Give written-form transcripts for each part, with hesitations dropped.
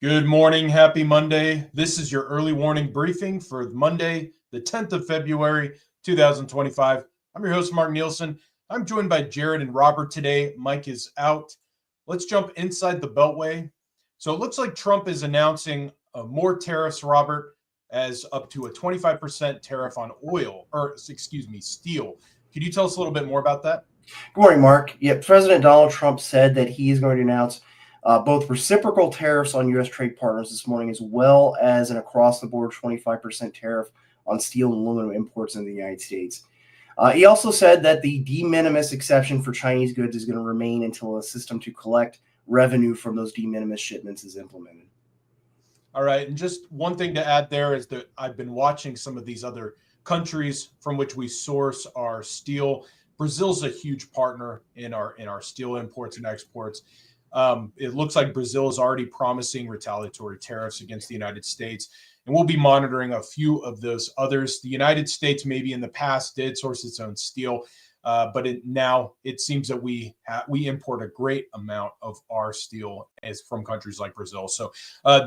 Good morning. Happy Monday. This is your early warning briefing for Monday, the 10th of February, 2025. I'm your host, Mark Nielsen. I'm joined by Jared and Robert today. Mike is out. Let's jump inside the Beltway. So it looks like Trump is announcing more tariffs, Robert, as up to a 25% tariff on steel. Could you tell us a little bit more about that? Good morning, Mark. President Donald Trump said that he is going to announce both reciprocal tariffs on U.S. trade partners this morning, as well as an across-the-board 25% tariff on steel and aluminum imports in the United States. He also said that the de minimis exception for Chinese goods is going to remain until a system to collect revenue from those de minimis shipments is implemented. All right. And just one thing to add there is that I've been watching some of these other countries from which we source our steel. Brazil's a huge partner in our steel imports and exports. It looks like Brazil is already promising retaliatory tariffs against the United States, and we'll be monitoring a few of those others. The United States maybe in the past did source its own steel, but now it seems that we import a great amount of our steel from countries like Brazil. So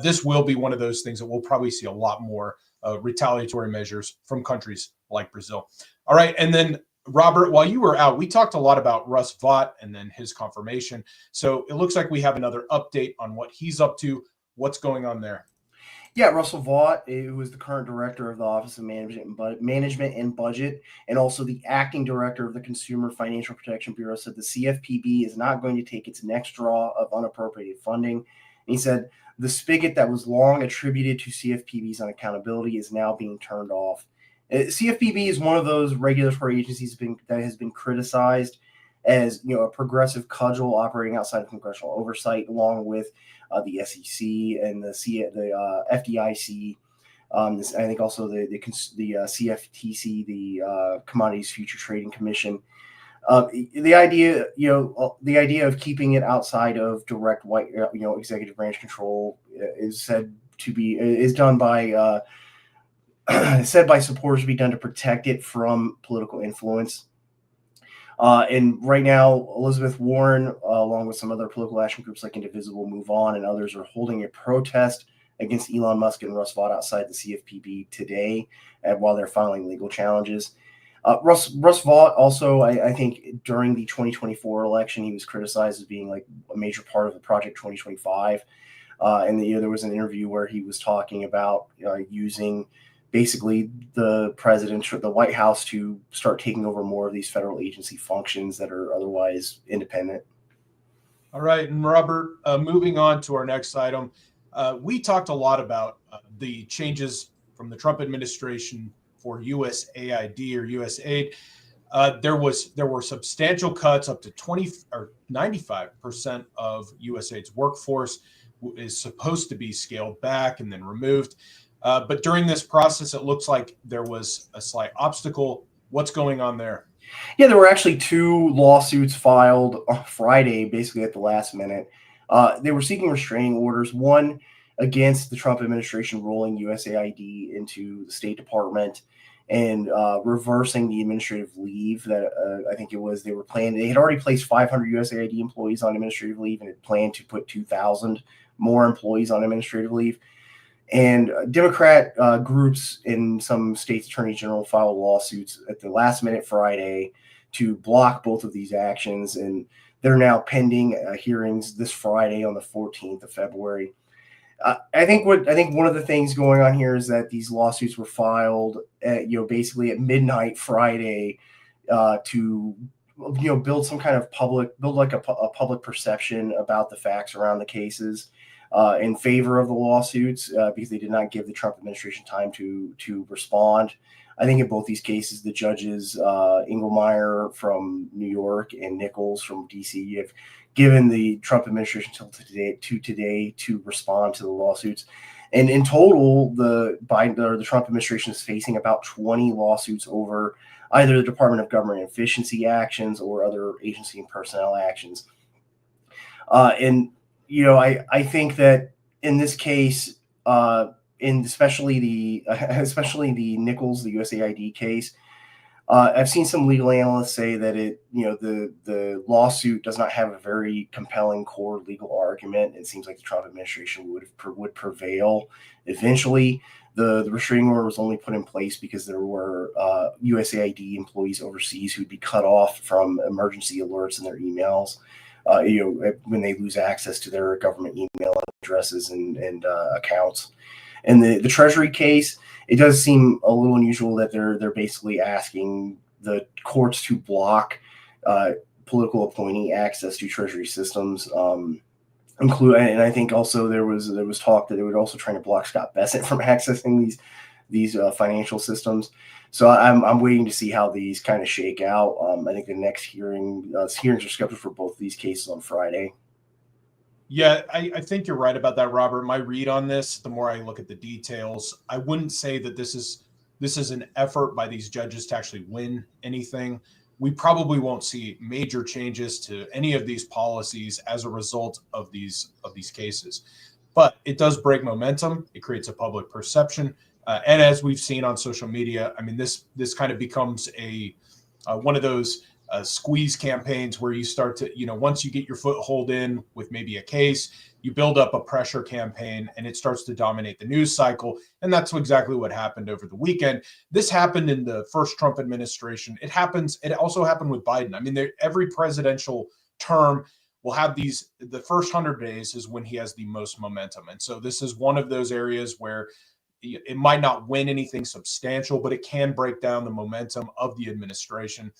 this will be one of those things that we'll probably see a lot more retaliatory measures from countries like Brazil. All right, and then Robert, while you were out, we talked a lot about Russ Vought and then his confirmation. So it looks like we have another update on what he's up to. What's going on there? Yeah, Russell Vought, who is the current director of the Office of Management and Budget, and also the acting director of the Consumer Financial Protection Bureau, said the CFPB is not going to take its next draw of unappropriated funding. And he said the spigot that was long attributed to CFPB's unaccountability is now being turned off. CFPB is one of those regulatory agencies that has been criticized as a progressive cudgel operating outside of congressional oversight, along with the SEC and the FDIC. I think also the CFTC, the Commodities Future Trading Commission. The idea of keeping it outside of direct executive branch control is done by. Said by supporters to be done to protect it from political influence. And right now, Elizabeth Warren, along with some other political action groups like Indivisible, Move On, and others, are holding a protest against Elon Musk and Russ Vought outside the CFPB today, while they're filing legal challenges. Russ Vought also, I think, during the 2024 election, he was criticized as being like a major part of the Project 2025. And there was an interview where he was talking about using basically the president or the White House to start taking over more of these federal agency functions that are otherwise independent. All right. And Robert, moving on to our next item, we talked a lot about the changes from the Trump administration for USAID or USAID. There were substantial cuts. Up to 20 or 95% of USAID's workforce is supposed to be scaled back and then removed. But during this process, it looks like there was a slight obstacle. What's going on there? Yeah, there were actually two lawsuits filed on Friday, basically at the last minute. They were seeking restraining orders, one against the Trump administration rolling USAID into the State Department and reversing the administrative leave that I think it was they were planning. They had already placed 500 USAID employees on administrative leave and had planned to put 2,000 more employees on administrative leave. And Democrat groups in some states' attorney general filed lawsuits at the last minute Friday to block both of these actions. And they're now pending hearings this Friday on the 14th of February. I think one of the things going on here is that these lawsuits were filed at, basically at midnight Friday to build some kind of public perception about the facts around the cases. In favor of the lawsuits because they did not give the Trump administration time to respond. I think in both these cases, the judges, Engelmeyer from New York and Nichols from D.C., have given the Trump administration until today to respond to the lawsuits. And in total, the Trump administration is facing about 20 lawsuits over either the Department of Government Efficiency actions or other agency and personnel actions. I think that in this case, especially the Nichols, the USAID case, I've seen some legal analysts say that the lawsuit does not have a very compelling core legal argument. It seems like the Trump administration would prevail eventually. The restraining order was only put in place because there were USAID employees overseas who'd be cut off from emergency alerts in their emails. When they lose access to their government email addresses and accounts. And the Treasury case, it does seem a little unusual that they're basically asking the courts to block political appointee access to Treasury systems. And I think also there was talk that they would also try to block Scott Bessent from accessing these financial systems. So I'm waiting to see how these kind of shake out. I think the next hearings are scheduled for both of these cases on Friday. Yeah, I think you're right about that, Robert. My read on this, the more I look at the details, I wouldn't say that this is an effort by these judges to actually win anything. We probably won't see major changes to any of these policies as a result of these cases. But it does break momentum. It creates a public perception. And as we've seen on social media, I mean, this kind of becomes one of those squeeze campaigns where you start to, once you get your foothold in with maybe a case, you build up a pressure campaign and it starts to dominate the news cycle. And that's exactly what happened over the weekend. This happened in the first Trump administration. It also happened with Biden. I mean, every presidential term will have the first 100 days is when he has the most momentum. And so this is one of those areas where it might not win anything substantial, but it can break down the momentum of the administration.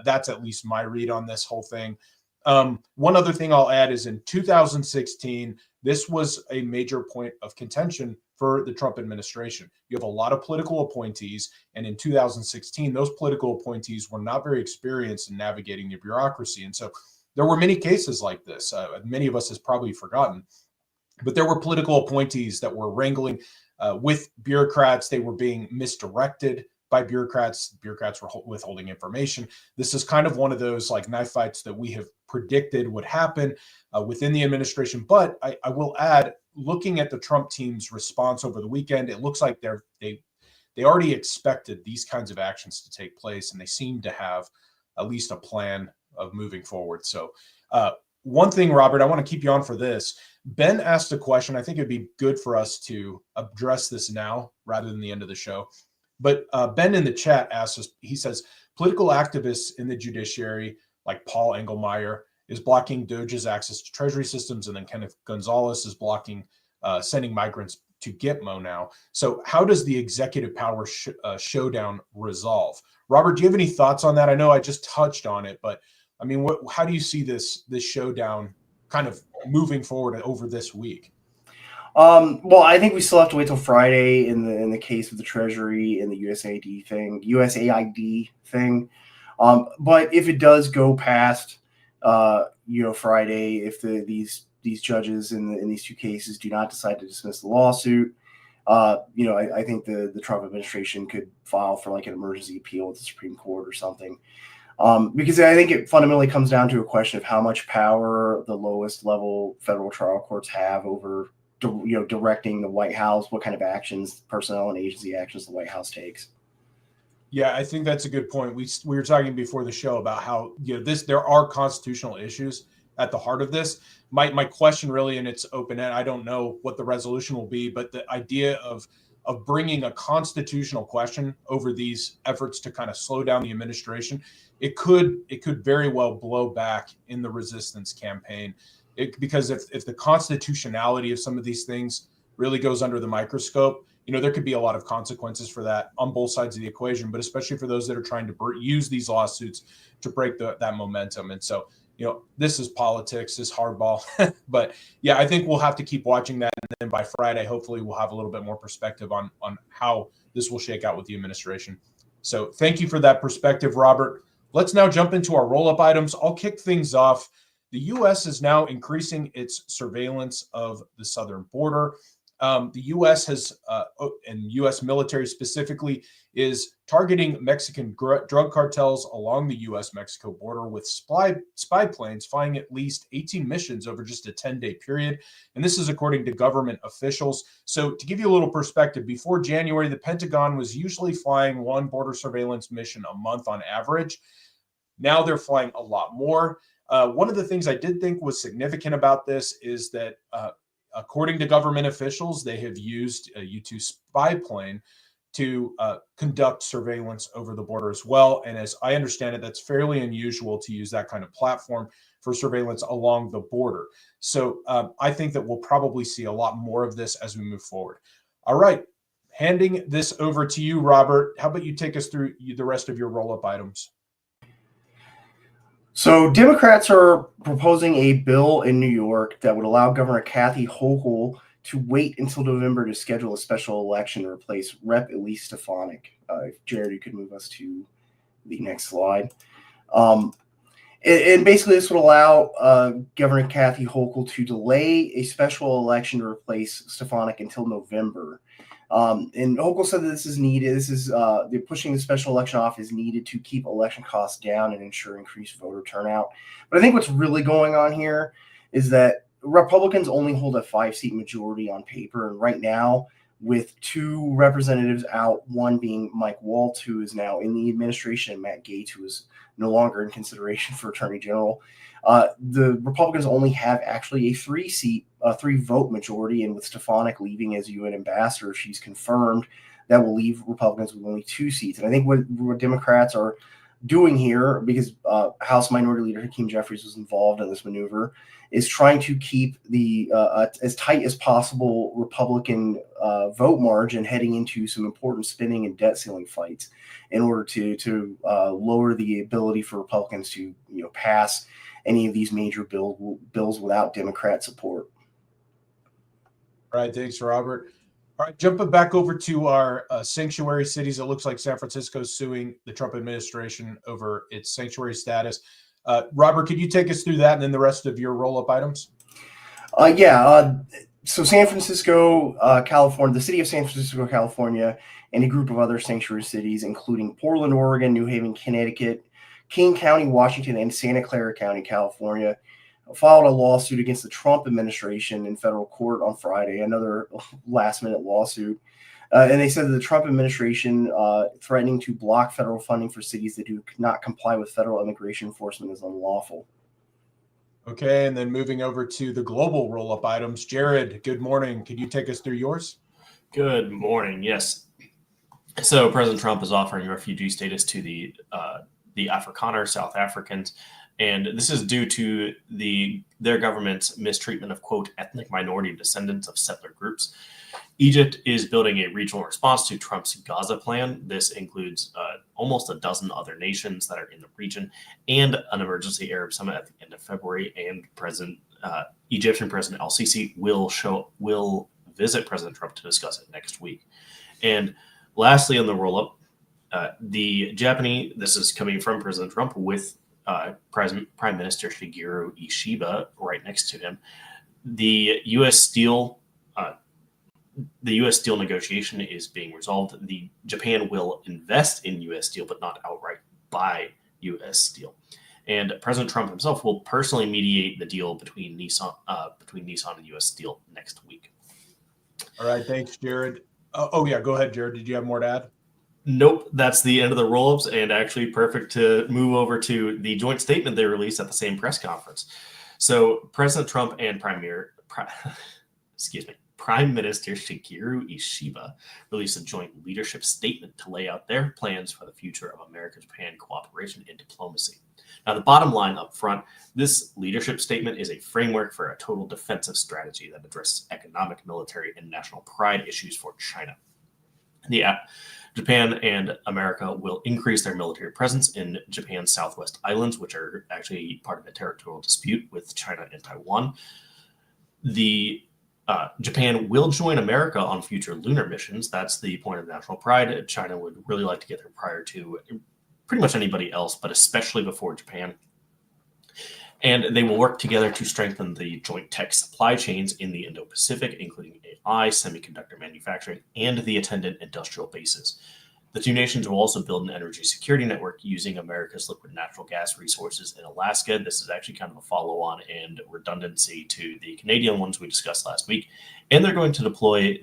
That's at least my read on this whole thing. One other thing I'll add is in 2016, this was a major point of contention for the Trump administration. You have a lot of political appointees, and in 2016, those political appointees were not very experienced in navigating the bureaucracy. And so there were many cases like this. Many of us has probably forgotten, but there were political appointees that were wrangling with bureaucrats. They were being misdirected by bureaucrats. Bureaucrats were withholding information. This is kind of one of those like knife fights that we have predicted would happen within the administration. But I will add, looking at the Trump team's response over the weekend, it looks like they already expected these kinds of actions to take place, and they seem to have at least a plan of moving forward. So one thing, Robert, I want to keep you on for this. Ben asked a question. I think it'd be good for us to address this now rather than the end of the show. But Ben in the chat asks us, he says, political activists in the judiciary, like Paul Engelmeyer, is blocking DOJ's access to Treasury systems, and then Kenneth Gonzalez is blocking sending migrants to Gitmo now. So how does the executive power showdown resolve? Robert, do you have any thoughts on that? I know I just touched on it, but I mean, how do you see this showdown kind of moving forward over this week? Well, I think we still have to wait till Friday in the case of the Treasury and the USAID thing. But if it does go past, Friday, if these judges in these two cases do not decide to dismiss the lawsuit, I think the Trump administration could file for like an emergency appeal with the Supreme Court or something. Because I think it fundamentally comes down to a question of how much power the lowest level federal trial courts have over directing the White House, what kind of actions, personnel and agency actions the White House takes. Yeah, I think that's a good point. We were talking before the show about how there are constitutional issues at the heart of this. My question really, and it's open end, I don't know what the resolution will be, but the idea of bringing a constitutional question over these efforts to kind of slow down the administration, it could very well blow back in the resistance campaign. Because if the constitutionality of some of these things really goes under the microscope, there could be a lot of consequences for that on both sides of the equation, but especially for those that are trying to use these lawsuits to break that momentum. And so, this is politics, this hardball. But yeah, I think we'll have to keep watching that. And then by Friday, hopefully we'll have a little bit more perspective on how this will shake out with the administration. So thank you for that perspective, Robert. Let's now jump into our roll-up items. I'll kick things off. The U.S. is now increasing its surveillance of the southern border. The U.S. and U.S. military specifically, is targeting Mexican drug cartels along the U.S.-Mexico border with spy planes flying at least 18 missions over just a 10-day period. And this is according to government officials. So to give you a little perspective, before January, the Pentagon was usually flying one border surveillance mission a month on average. Now they're flying a lot more. One of the things I did think was significant about this is that according to government officials, they have used a U-2 spy plane to conduct surveillance over the border as well. And as I understand it, that's fairly unusual to use that kind of platform for surveillance along the border. So I think that we'll probably see a lot more of this as we move forward. All right, handing this over to you, Robert. How about you take us through the rest of your roll-up items? So Democrats are proposing a bill in New York that would allow Governor Kathy Hochul to wait until November to schedule a special election to replace Rep. Elise Stefanik. If Jared, you could move us to the next slide. And basically this would allow Governor Kathy Hochul to delay a special election to replace Stefanik until November. And Hochul said that this is needed. They're pushing the special election off is needed to keep election costs down and ensure increased voter turnout. But I think what's really going on here is that Republicans only hold a 5-seat majority on paper. And right now, with 2 representatives out, one being Mike Waltz, who is now in the administration, and Matt Gaetz, who is no longer in consideration for Attorney General, the Republicans only have actually a 3-vote majority. And with Stefanik leaving as UN ambassador, if she's confirmed, that will leave Republicans with only 2 seats. And I think what Democrats are doing here, because House Minority Leader Hakeem Jeffries was involved in this maneuver, is trying to keep the as tight as possible Republican vote margin heading into some important spending and debt ceiling fights in order to lower the ability for Republicans to pass any of these major bills without Democrat support. All right, thanks, Robert. All right, jumping back over to our sanctuary cities, it looks like San Francisco is suing the Trump administration over its sanctuary status. Robert, could you take us through that and then the rest of your roll-up items? So San Francisco, California, the city of San Francisco, California, and a group of other sanctuary cities, including Portland, Oregon, New Haven, Connecticut, King County, Washington, and Santa Clara County, California, filed a lawsuit against the Trump administration in federal court on Friday, another last-minute lawsuit. And they said that the Trump administration threatening to block federal funding for cities that do not comply with federal immigration enforcement is unlawful. Okay, and then moving over to the global roll-up items. Jared, good morning. Could you take us through yours? Good morning. Yes. So President Trump is offering refugee status to the Afrikaner, South Africans, and this is due to their government's mistreatment of, quote, ethnic minority descendants of settler groups. Egypt is building a regional response to Trump's Gaza plan. This includes almost a dozen other nations that are in the region and an emergency Arab summit at the end of February. And Egyptian President al-Sisi will visit President Trump to discuss it next week. And lastly, on the roll-up, the Japanese, this is coming from President Trump with Prime Minister Shigeru Ishiba right next to him. The U.S. steel negotiation is being resolved. Japan will invest in U.S. steel, but not outright buy U.S. steel. And President Trump himself will personally mediate the deal between Nissan and U.S. Steel next week. All right, thanks, Jared. Yeah, go ahead, Jared. Did you have more to add? Nope, that's the end of the roll-ups, and actually perfect to move over to the joint statement they released at the same press conference. So President Trump and Prime Minister Shigeru Ishiba released a joint leadership statement to lay out their plans for the future of America-Japan cooperation and diplomacy. Now, the bottom line up front, this leadership statement is a framework for a total defensive strategy that addresses economic, military, and national pride issues for China. Japan and America will increase their military presence in Japan's Southwest Islands, which are actually part of a territorial dispute with China and Taiwan. Japan will join America on future lunar missions. That's the point of national pride. China would really like to get there prior to pretty much anybody else, but especially before Japan. And they will work together to strengthen the joint tech supply chains in the Indo-Pacific, including AI, semiconductor manufacturing, and the attendant industrial bases. The two nations will also build an energy security network using America's liquid natural gas resources in Alaska. This is actually kind of a follow-on and redundancy to the Canadian ones we discussed last week. And they're going to deploy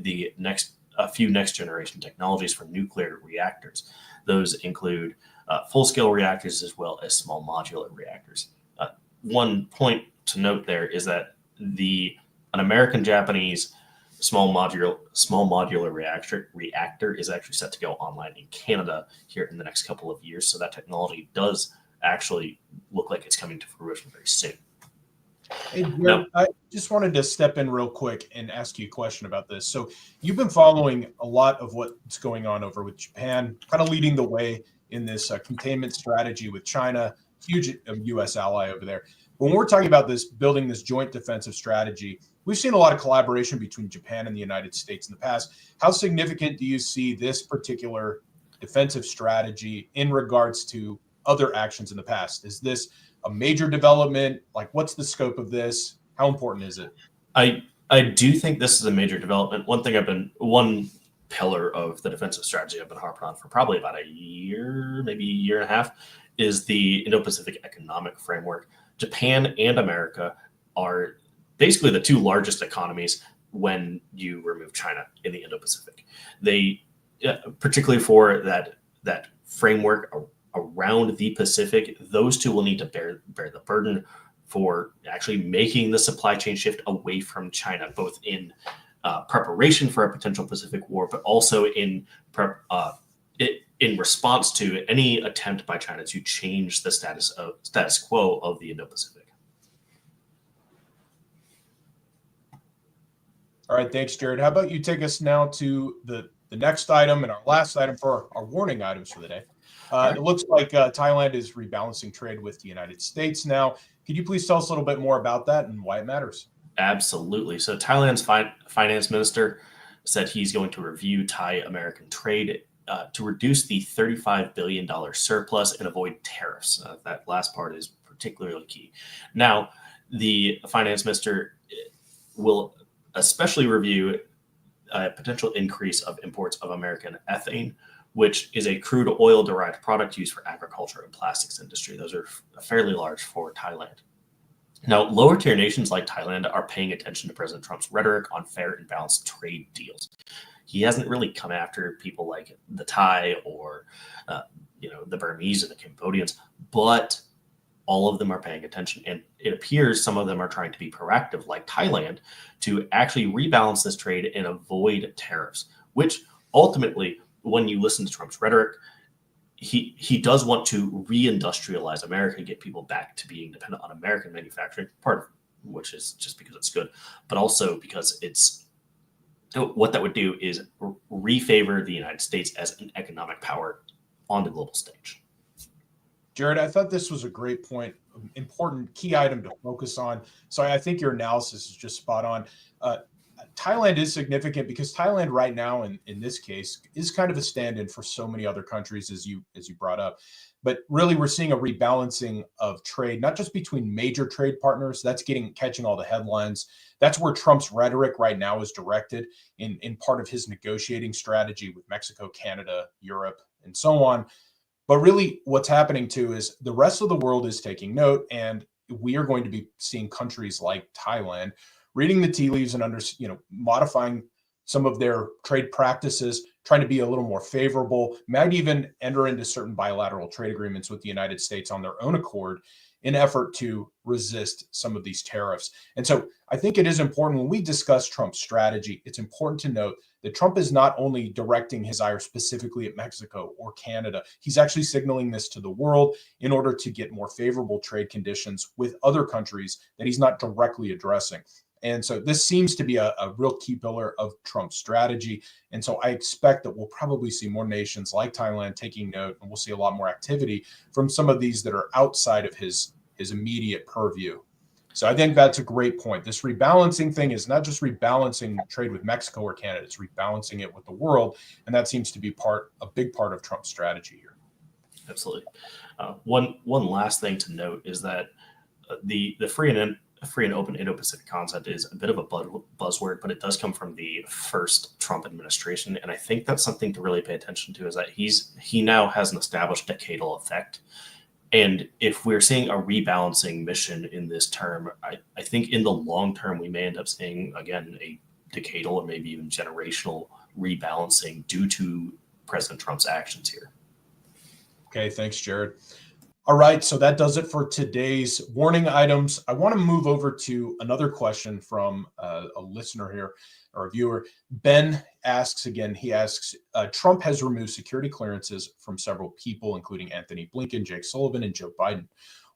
a few next generation technologies for nuclear reactors. Those include full-scale reactors as well as small modular reactors. One point to note there is that an American-Japanese small modular reactor is actually set to go online in Canada here in the next couple of years. So that technology does actually look like it's coming to fruition very soon. Hey, Jared, I just wanted to step in real quick and ask you a question about this. So you've been following a lot of what's going on over with Japan, kind of leading the way in this containment strategy with China, huge U.S. ally over there. When we're talking about this, building this joint defensive strategy, we've seen a lot of collaboration between Japan and the United States in the past. How significant do you see this particular defensive strategy in regards to other actions in the past? Is this a major development? Like, what's the scope of this? How important is it? I do think this is a major development. One pillar of the defensive strategy I've been harping on for probably about a year, maybe a year and a half, is the Indo-Pacific Economic Framework. Japan and America are basically the two largest economies when you remove China in the Indo-Pacific. They, particularly for that framework around the Pacific, those two will need to bear the burden for actually making the supply chain shift away from China, both in preparation for a potential Pacific war, but also in response to any attempt by China to change the status quo of the Indo-Pacific. All right, thanks, Jared. How about you take us now to the next item and our last item for our warning items for the day. It looks like Thailand is rebalancing trade with the United States now. Could you please tell us a little bit more about that and why it matters? Absolutely. So Thailand's finance minister said he's going to review Thai-American trade to reduce the $35 billion surplus and avoid tariffs. That last part is particularly key. Now, the finance minister will especially review a potential increase of imports of American ethane, which is a crude oil-derived product used for agriculture and plastics industry. Those are fairly large for Thailand. Now, lower-tier nations like Thailand are paying attention to President Trump's rhetoric on fair and balanced trade deals. He hasn't really come after people like the Thai or the Burmese or the Cambodians, but all of them are paying attention. And it appears some of them are trying to be proactive, like Thailand, to actually rebalance this trade and avoid tariffs, which ultimately, when you listen to Trump's rhetoric, he does want to reindustrialize America and get people back to being dependent on American manufacturing, part of which is just because it's good, but also because what that would do is refavor the United States as an economic power on the global stage. Jared, I thought this was a great point, important key item to focus on. So I think your analysis is just spot on. Thailand is significant because Thailand right now, in this case, is kind of a stand-in for so many other countries, as you brought up. But really, we're seeing a rebalancing of trade, not just between major trade partners. That's catching all the headlines. That's where Trump's rhetoric right now is directed in part of his negotiating strategy with Mexico, Canada, Europe, and so on. But really, what's happening too is the rest of the world is taking note, and we are going to be seeing countries like Thailand reading the tea leaves and modifying some of their trade practices, trying to be a little more favorable, might even enter into certain bilateral trade agreements with the United States on their own accord in effort to resist some of these tariffs. And so I think it is important when we discuss Trump's strategy, it's important to note that Trump is not only directing his ire specifically at Mexico or Canada, he's actually signaling this to the world in order to get more favorable trade conditions with other countries that he's not directly addressing. And so this seems to be a real key pillar of Trump's strategy. And so I expect that we'll probably see more nations like Thailand taking note, and we'll see a lot more activity from some of these that are outside of his immediate purview. So I think that's a great point. This rebalancing thing is not just rebalancing trade with Mexico or Canada, it's rebalancing it with the world. And that seems to be a big part of Trump's strategy here. Absolutely. One last thing to note is that the free and open Indo-Pacific concept is a bit of a buzzword, but it does come from the first Trump administration, and I think that's something to really pay attention to. Is that he now has an established decadal effect, and if we're seeing a rebalancing mission in this term, I think in the long term we may end up seeing again a decadal or maybe even generational rebalancing due to President Trump's actions here. Okay, thanks, Jared. All right, so that does it for today's warning items. I want to move over to another question from a listener here, or a viewer. Ben asks again, he asks, Trump has removed security clearances from several people, including Anthony Blinken, Jake Sullivan, and Joe Biden.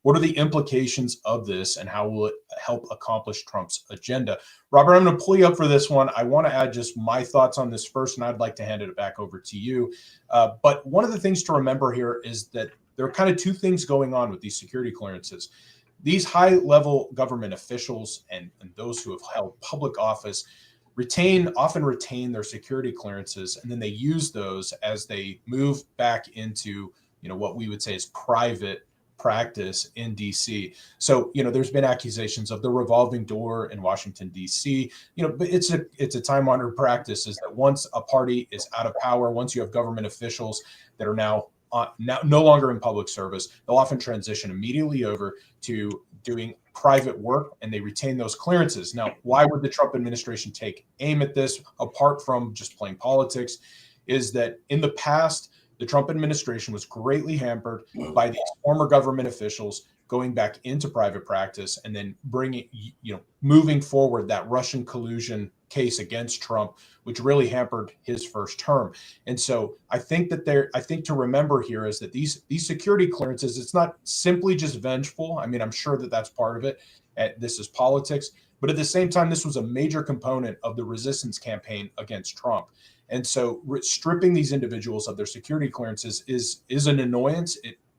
What are the implications of this, and how will it help accomplish Trump's agenda? Robert, I'm going to pull you up for this one. I want to add just my thoughts on this first, and I'd like to hand it back over to you. But one of the things to remember here is that there are kind of two things going on with these security clearances. These high-level government officials and those who have held public office often retain their security clearances, and then they use those as they move back into, what we would say is private practice in DC. So, there's been accusations of the revolving door in Washington, DC, but it's a time-honored practice is that once a party is out of power, once you have government officials that are now no longer in public service, they'll often transition immediately over to doing private work, and they retain those clearances. Now, why would the Trump administration take aim at this, apart from just playing politics, is that in the past, the Trump administration was greatly hampered by these former government officials going back into private practice and then moving forward that Russian collusion case against Trump, which really hampered his first term. And so I think to remember here is that these security clearances, it's not simply just vengeful. I mean, I'm sure that that's part of it. This is politics, but at the same time, this was a major component of the resistance campaign against Trump. And so stripping these individuals of their security clearances is an annoyance.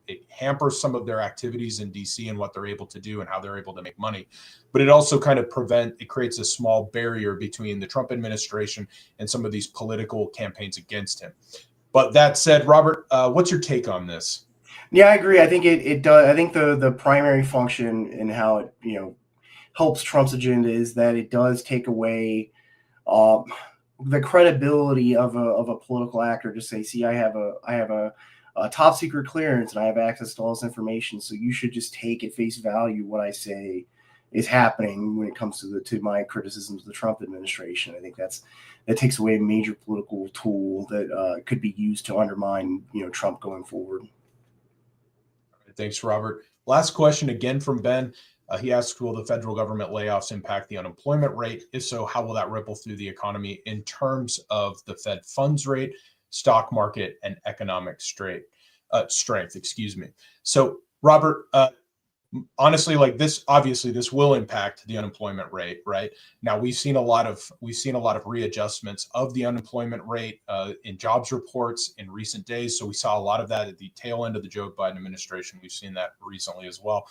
It hampers some of their activities in DC and what they're able to do and how they're able to make money. But it also kind of it creates a small barrier between the Trump administration and some of these political campaigns against him. But that said, Robert, what's your take on this? Yeah, I agree. I think it does. I think the primary function and how it helps Trump's agenda is that it does take away the credibility of a political actor to say, see, I have a top secret clearance and I have access to all this information, so you should just take at face value what I say is happening when it comes to my criticisms of the Trump administration. I think that takes away a major political tool that could be used to undermine Trump going forward. Thanks, Robert. Last question again from Ben. He asks, will the federal government layoffs impact the unemployment rate? If so, how will that ripple through the economy in terms of the Fed funds rate, stock market, and economic strength? So, Robert, honestly, obviously this will impact the unemployment rate, right? Now we've seen a lot of readjustments of the unemployment rate in jobs reports in recent days. So we saw a lot of that at the tail end of the Joe Biden administration. We've seen that recently as well.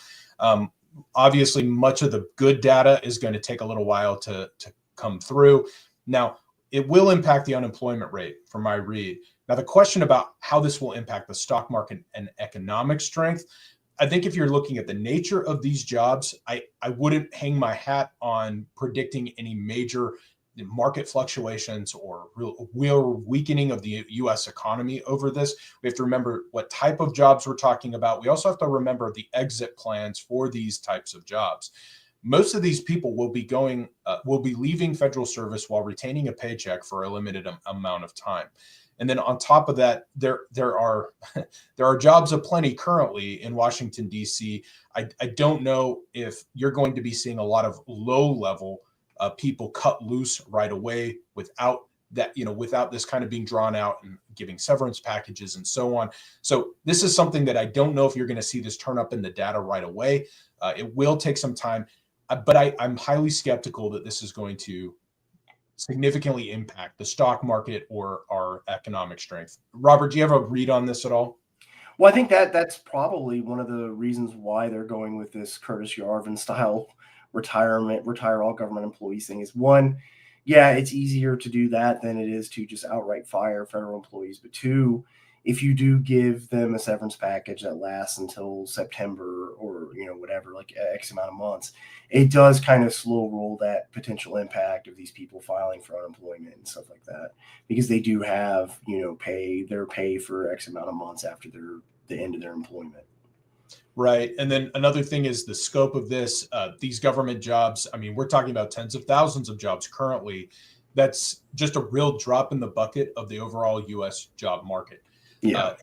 Obviously, much of the good data is going to take a little while to come through. Now, it will impact the unemployment rate from my read. Now, the question about how this will impact the stock market and economic strength, I think if you're looking at the nature of these jobs, I wouldn't hang my hat on predicting any major market fluctuations or real weakening of the U.S. economy over this. We have to remember what type of jobs we're talking about. We also have to remember the exit plans for these types of jobs. Most of these people will be leaving federal service while retaining a paycheck for a limited amount of time. And then on top of that, there are jobs aplenty currently in Washington, D.C. I don't know if you're going to be seeing a lot of low-level people cut loose right away without this kind of being drawn out and giving severance packages and so on. So this is something that I don't know if you're going to see this turn up in the data right away. It will take some time, but I'm highly skeptical that this is going to significantly impact the stock market or our economic strength. Robert, do you have a read on this at all? Well, I think that's probably one of the reasons why they're going with this Curtis Yarvin style retire all government employees thing. Is one, yeah, it's easier to do that than it is to just outright fire federal employees. But two, if you do give them a severance package that lasts until September or, whatever, like X amount of months, it does kind of slow roll that potential impact of these people filing for unemployment and stuff like that, because they do have, their pay for X amount of months after the end of their employment. Right. And then another thing is the scope of this, these government jobs. I mean, we're talking about tens of thousands of jobs currently. That's just a real drop in the bucket of the overall U.S. job market. Yeah.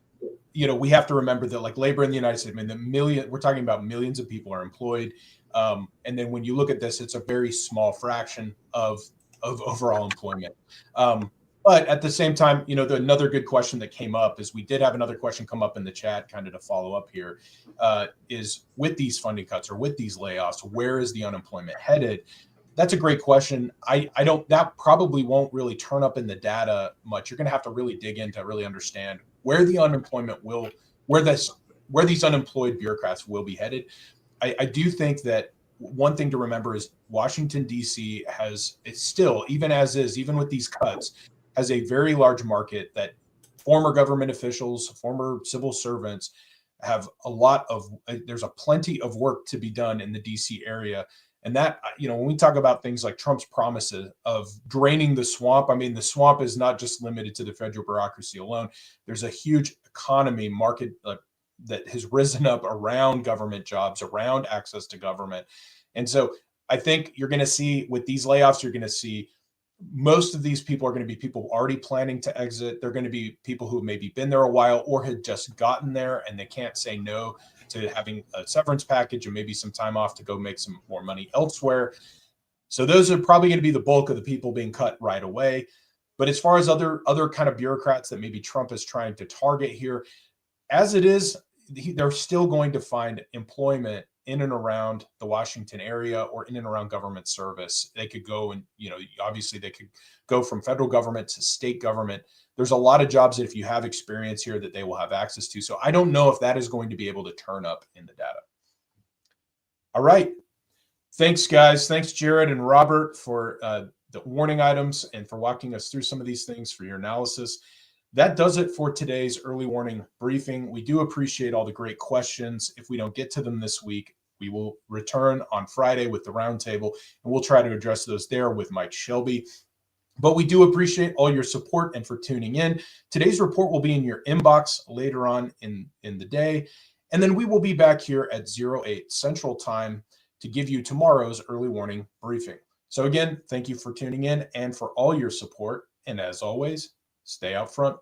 We have to remember that, like, labor in the United States, I mean, we're talking about millions of people are employed. And then when you look at this, it's a very small fraction of overall employment. But at the same time, another good question that came up is, we did have another question come up in the chat kind of to follow up here, is with these funding cuts or with these layoffs, where is the unemployment headed? That's a great question. That probably won't really turn up in the data much. You're going to have to really dig in to really understand where the unemployment where these unemployed bureaucrats will be headed. I do think that one thing to remember is Washington, D.C. it's still, even with these cuts, has a very large market that former government officials, former civil servants have there's a plenty of work to be done in the DC area. And that, when we talk about things like Trump's promises of draining the swamp, I mean, the swamp is not just limited to the federal bureaucracy alone. There's a huge economy market that has risen up around government jobs, around access to government. And so I think you're going to see with these layoffs, you're going to see most of these people are going to be people already planning to exit. They're going to be people who maybe been there a while or had just gotten there and they can't say no to having a severance package and maybe some time off to go make some more money elsewhere. So those are probably going to be the bulk of the people being cut right away. But as far as other kind of bureaucrats that maybe Trump is trying to target here, as it is, they're still going to find employment in and around the Washington area or in and around government service. They could go and, obviously they could go from federal government to state government. There's a lot of jobs that if you have experience here that they will have access to. So I don't know if that is going to be able to turn up in the data. All right. Thanks, guys. Thanks, Jared and Robert, for the warning items and for walking us through some of these things for your analysis. That does it for today's early warning briefing. We do appreciate all the great questions. If we don't get to them this week, we will return on Friday with the roundtable, and we'll try to address those there with Mike Shelby. But we do appreciate all your support and for tuning in. Today's report will be in your inbox later on in the day. And then we will be back here at 08 Central Time to give you tomorrow's early warning briefing. So again, thank you for tuning in and for all your support. And as always, stay out front.